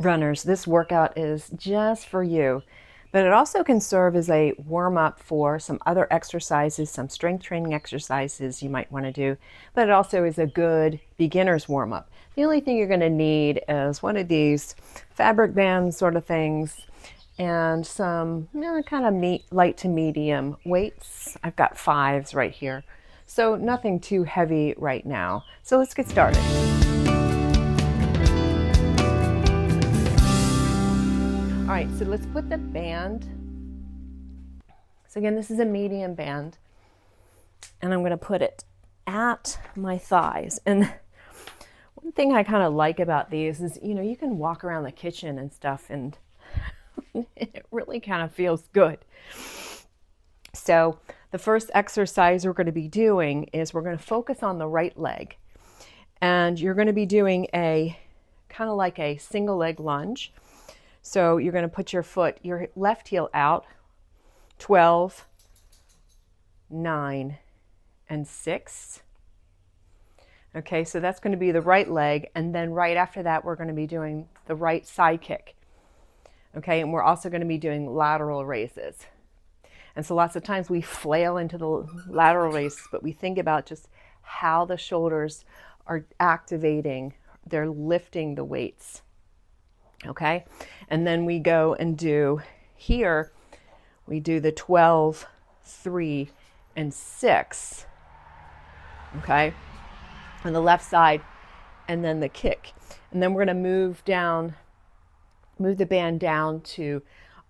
Runners, this workout is just for you, but it also can serve as a warm-up for some other exercises, some strength training exercises you might want to do, but it also is a good beginner's warm-up. The only thing you're going to need is one of these fabric bands sort of things and some kind of light to medium weights. I've got 5s right here, so nothing too heavy right now. So let's get started. All right, so let's put the band. So again, this is a medium band, and I'm going to put it at my thighs. And one thing I kind of like about these is, you can walk around the kitchen and stuff, and it really kind of feels good. So the first exercise we're going to be doing is we're going to focus on the right leg, and you're going to be doing a kind of like a single leg lunge. So you're going to put your left heel out, 12, 9, and 6. Okay, so that's going to be the right leg, and then right after that we're going to be doing the right side kick. Okay, and we're also going to be doing lateral raises. And so lots of times we flail into the lateral raises, but we think about just how the shoulders are activating, they're lifting the weights. Okay, and then we go and do here, we do the 12, 3, and 6, okay, on the left side, and then the kick. And then we're going to move the band down to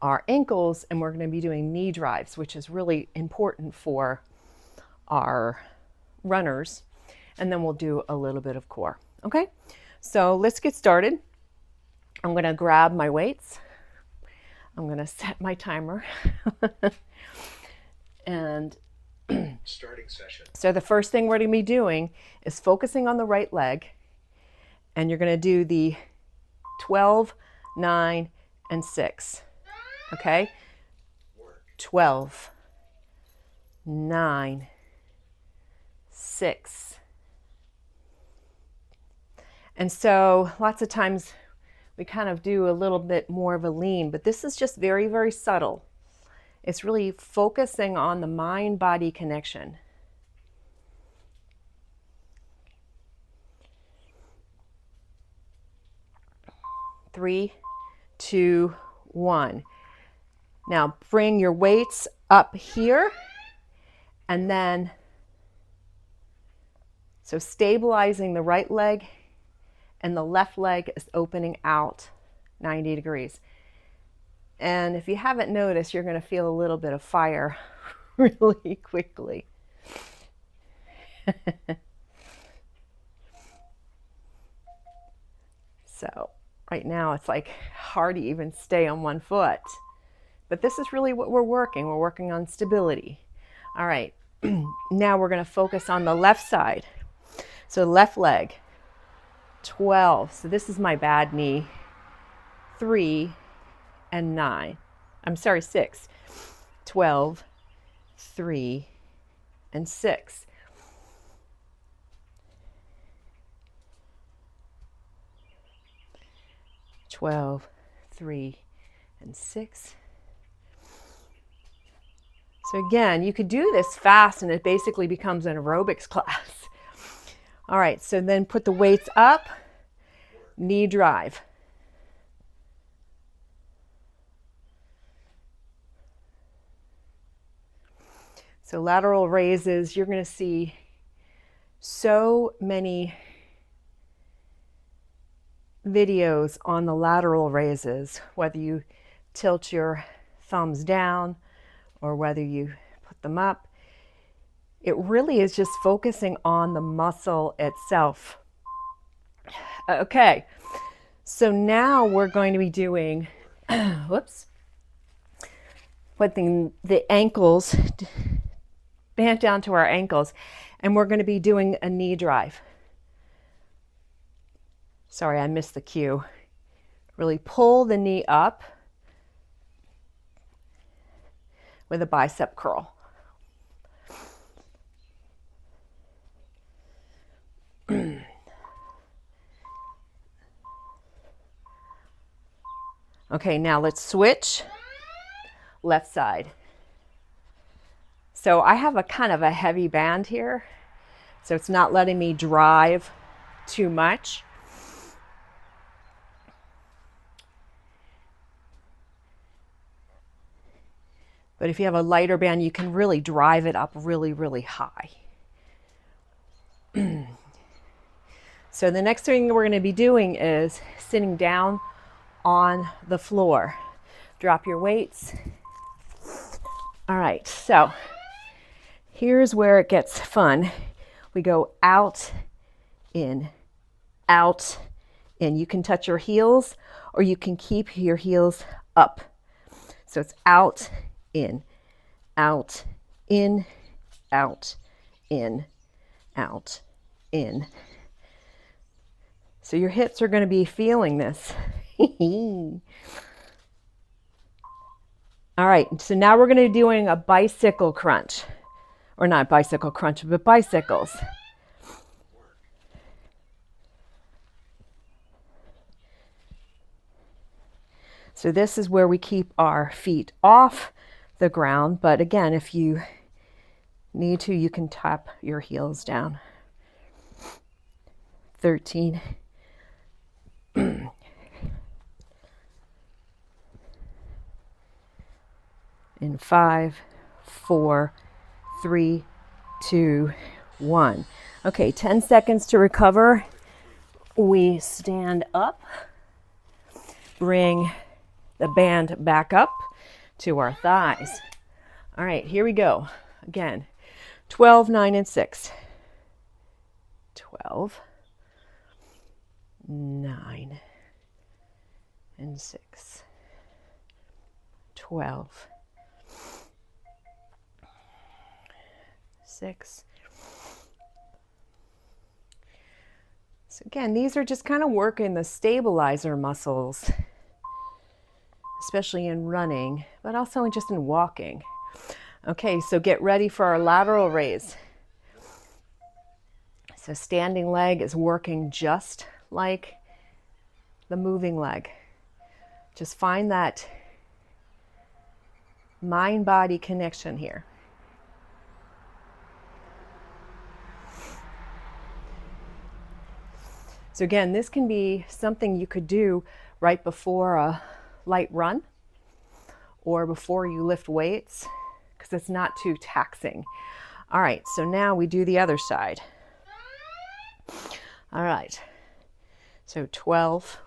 our ankles, and we're going to be doing knee drives, which is really important for our runners. And then we'll do a little bit of core. Okay, so let's get started. I'm going to grab my weights. I'm going to set my timer. And starting session. So the first thing we're going to be doing is focusing on the right leg. And you're going to do the 12, 9, and 6. Okay? 12, 9, 6. And so lots of times we kind of do a little bit more of a lean, but this is just very, very subtle. It's really focusing on the mind-body connection. Three, 2, 1. Now bring your weights up here, and then, so stabilizing the right leg, and the left leg is opening out 90 degrees. And if you haven't noticed, you're going to feel a little bit of fire really quickly. So right now it's like hard to even stay on one foot. But this is really what we're working. We're working on stability. All right, now we're going to focus on the left side. So left leg, 12. So this is my bad knee. 3 and 9. I'm sorry, 6. 12, 3, and 6. Twelve, 3, and 6. So again, you could do this fast and it basically becomes an aerobics class. All right, so then put the weights up, knee drive. So lateral raises, you're going to see so many videos on the lateral raises, whether you tilt your thumbs down or whether you put them up. It really is just focusing on the muscle itself. Okay, so now we're going to be doing, putting the ankles, band down to our ankles, and we're going to be doing a knee drive. Sorry, I missed the cue. Really pull the knee up with a bicep curl. Okay, now let's switch left side. So I have a kind of a heavy band here, so it's not letting me drive too much. But if you have a lighter band, you can really drive it up really, really high. So the next thing we're going to be doing is sitting down on the floor. Drop your weights. All right, so here's where it gets fun. We go out, in, out, in. You can touch your heels or you can keep your heels up. So it's out, in, out, in, out, in, out, in. So your hips are going to be feeling this. All right, so now we're going to be doing a bicycle crunch. Or not bicycle crunch, but bicycles. So this is where we keep our feet off the ground, but again, if you need to, you can tap your heels down. 13. In 5, 4, 3, 2, 1. Okay, 10 seconds to recover. We stand up, bring the band back up to our thighs. All right, here we go. Again, 12, 9, and 6. 12, 9, and 6. 12, 6. So again, these are just kind of working the stabilizer muscles, especially in running, but also just in walking. Okay, so get ready for our lateral raise. So standing leg is working just like the moving leg. Just find that mind-body connection here. So again, this can be something you could do right before a light run or before you lift weights because it's not too taxing. All right, so now we do the other side. All right, so 12,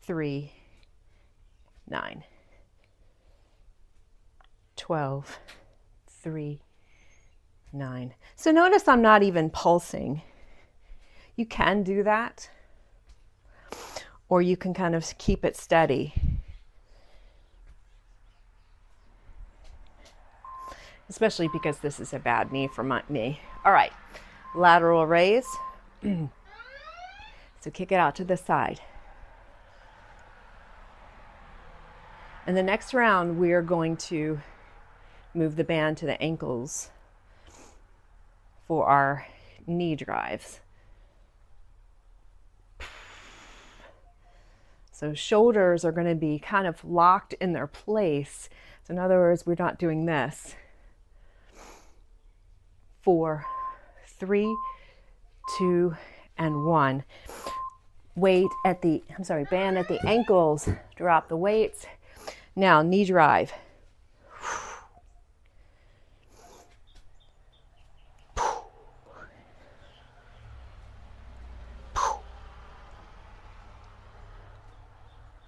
3, 9. 12, 3, 9. So notice I'm not even pulsing. You can do that, or you can kind of keep it steady. Especially because this is a bad knee for me. All right, lateral raise. So kick it out to the side. And the next round, we are going to move the band to the ankles for our knee drives. So shoulders are going to be kind of locked in their place. So in other words, we're not doing this. 4, 3, 2, and 1. Band at the ankles. Drop the weights. Now knee drive.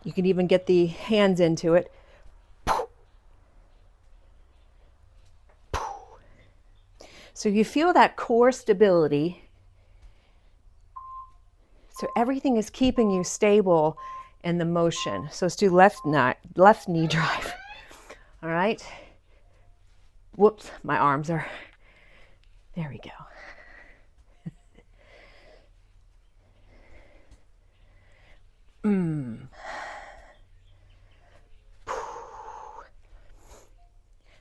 You can even get the hands into it. So you feel that core stability. So everything is keeping you stable in the motion. So let's do left knee drive. All right. Whoops, my arms are, there we go.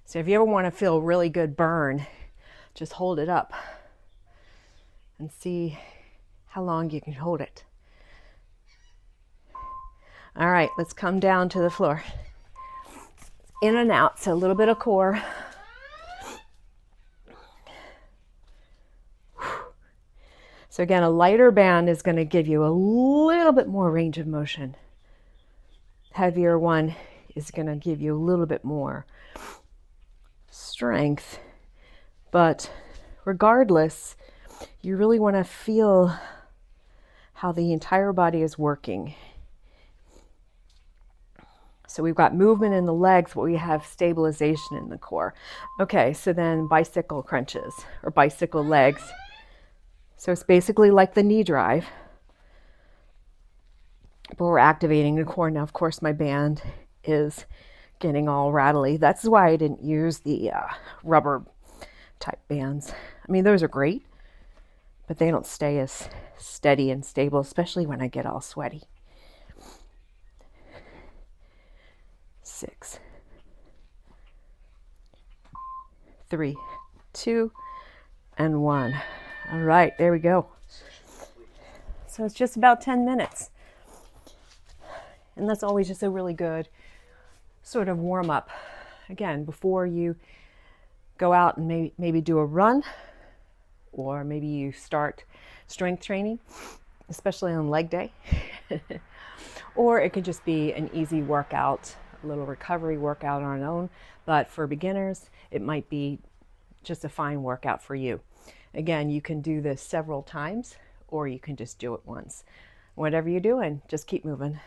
So if you ever want to feel a really good burn, just hold it up and see how long you can hold it. All right, let's come down to the floor. In and out, so a little bit of core. So again, a lighter band is going to give you a little bit more range of motion. Heavier one is going to give you a little bit more strength. But regardless, you really want to feel how the entire body is working. So we've got movement in the legs, but we have stabilization in the core. Okay, so then bicycle crunches or bicycle legs. So it's basically like the knee drive, but we're activating the core. Now, of course, my band is getting all rattly. That's why I didn't use the rubber type bands. I mean, those are great, but they don't stay as steady and stable, especially when I get all sweaty. 6, 3, 2, and 1. All right, there we go. So it's just about 10 minutes. And that's always just a really good sort of warm up. Again, before you go out and maybe do a run, or maybe you start strength training, especially on leg day. Or it could just be an easy workout, a little recovery workout on its own. But for beginners, it might be just a fine workout for you. Again, you can do this several times, or you can just do it once. Whatever you're doing, just keep moving.